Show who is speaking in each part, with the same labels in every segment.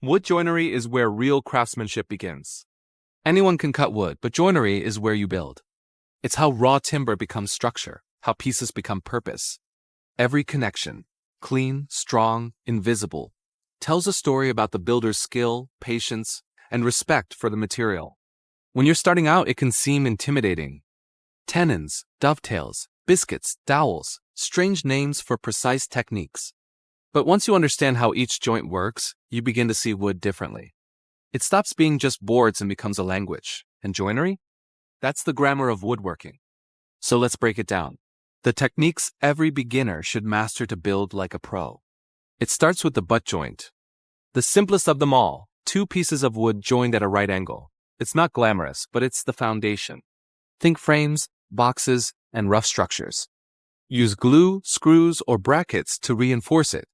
Speaker 1: Wood joinery is where real craftsmanship begins. Anyone can cut wood, but joinery is where you build. It's how raw timber becomes structure, how pieces become purpose. Every connection, clean, strong, invisible, tells a story about the builder's skill, patience, and respect for the material. When you're starting out, it can seem intimidating. Tenons, dovetails, biscuits, dowels, strange names for precise techniques. But once you understand how each joint works, you begin to see wood differently. It stops being just boards and becomes a language. And joinery? That's the grammar of woodworking. So let's break it down. The techniques every beginner should master to build like a pro. It starts with the butt joint. The simplest of them all, two pieces of wood joined at a right angle. It's not glamorous, but it's the foundation. Think frames, boxes, and rough structures. Use glue, screws, or brackets to reinforce it.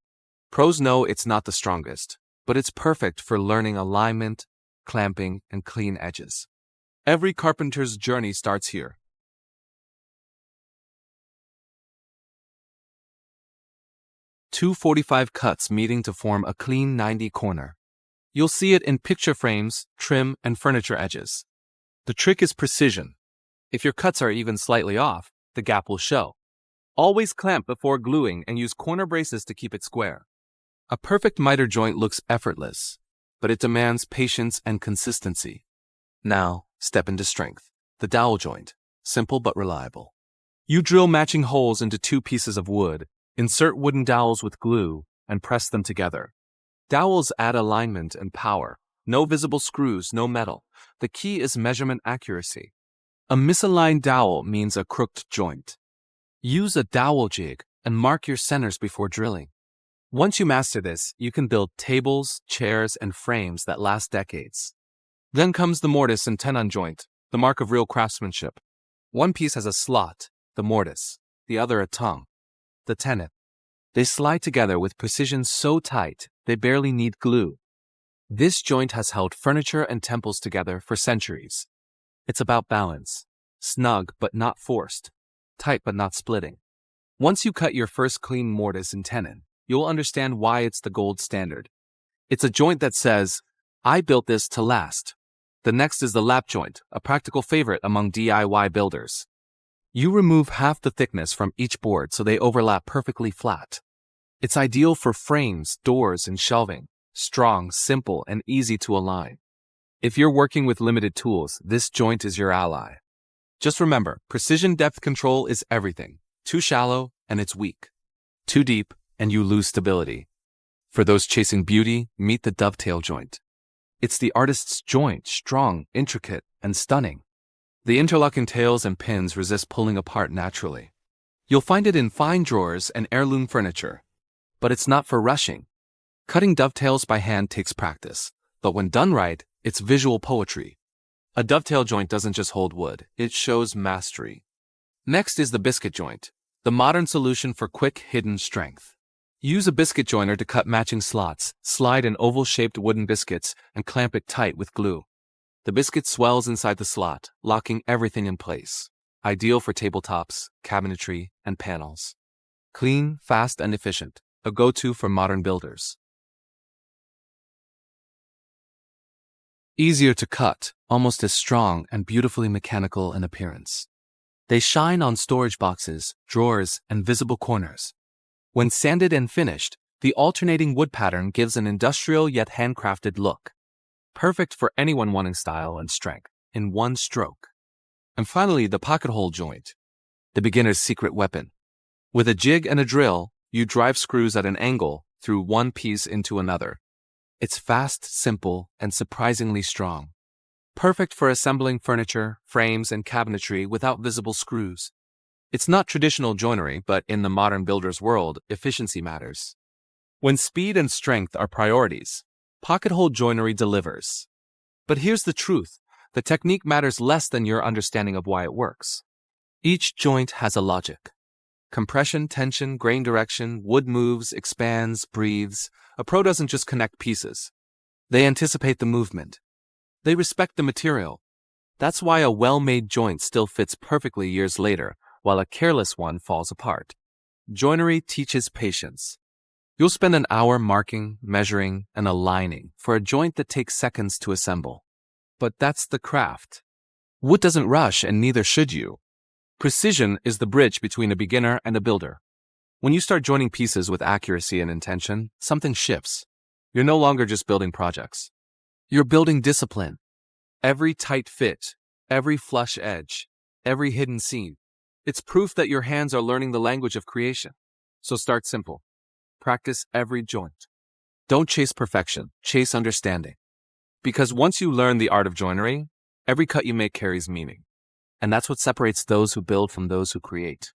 Speaker 1: Pros know it's not the strongest, but it's perfect for learning alignment, clamping, and clean edges. Every carpenter's journey starts here. Two 45 cuts meeting to form a clean 90 corner. You'll see it in picture frames, trim, and furniture edges. The trick is precision. If your cuts are even slightly off, the gap will show. Always clamp before gluing and use corner braces to keep it square. A perfect miter joint looks effortless, but it demands patience and consistency. Now, step into strength. The dowel joint, simple but reliable. You drill matching holes into two pieces of wood, insert wooden dowels with glue, and press them together. Dowels add alignment and power. No visible screws, no metal. The key is measurement accuracy. A misaligned dowel means a crooked joint. Use a dowel jig and mark your centers before drilling. Once you master this, you can build tables, chairs, and frames that last decades. Then comes the mortise-and-tenon joint, the mark of real craftsmanship. One piece has a slot, the mortise, the other a tongue, the tenon. They slide together with precision so tight, they barely need glue. This joint has held furniture and temples together for centuries. It's about balance, snug but not forced, tight but not splitting. Once you cut your first clean mortise and tenon, you'll understand why it's the gold standard. It's a joint that says, I built this to last. The next is the lap joint, a practical favorite among DIY builders. You remove half the thickness from each board so they overlap perfectly flat. It's ideal for frames, doors, and shelving. Strong, simple, and easy to align. If you're working with limited tools, this joint is your ally. Just remember, precision depth control is everything. Too shallow, and it's weak. Too deep, and you lose stability. For those chasing beauty, meet the dovetail joint. It's the artist's joint, strong, intricate, and stunning. The interlocking tails and pins resist pulling apart naturally. You'll find it in fine drawers and heirloom furniture. But it's not for rushing. Cutting dovetails by hand takes practice, but when done right, it's visual poetry. A dovetail joint doesn't just hold wood, it shows mastery. Next is the biscuit joint, the modern solution for quick, hidden strength. Use a biscuit joiner to cut matching slots, slide in oval-shaped wooden biscuits, and clamp it tight with glue. The biscuit swells inside the slot, locking everything in place. Ideal for tabletops, cabinetry, and panels. Clean, fast, and efficient, a go-to for modern builders. Easier to cut, almost as strong and beautifully mechanical in appearance. They shine on storage boxes, drawers, and visible corners. When sanded and finished, the alternating wood pattern gives an industrial yet handcrafted look. Perfect for anyone wanting style and strength in one stroke. And finally, the pocket hole joint, the beginner's secret weapon. With a jig and a drill, you drive screws at an angle through one piece into another. It's fast, simple, and surprisingly strong. Perfect for assembling furniture, frames, and cabinetry without visible screws. It's not traditional joinery, but in the modern builder's world, efficiency matters. When speed and strength are priorities, pocket hole joinery delivers. But here's the truth. The technique matters less than your understanding of why it works. Each joint has a logic. Compression, tension, grain direction, wood moves, expands, breathes. A pro doesn't just connect pieces. They anticipate the movement. They respect the material. That's why a well-made joint still fits perfectly years later, while a careless one falls apart. Joinery teaches patience. You'll spend an hour marking, measuring, and aligning for a joint that takes seconds to assemble. But that's the craft. Wood doesn't rush, and neither should you. Precision is the bridge between a beginner and a builder. When you start joining pieces with accuracy and intention, something shifts. You're no longer just building projects. You're building discipline. Every tight fit, every flush edge, every hidden seam. It's proof that your hands are learning the language of creation. So start simple. Practice every joint. Don't chase perfection, chase understanding. Because once you learn the art of joinery, every cut you make carries meaning. And that's what separates those who build from those who create.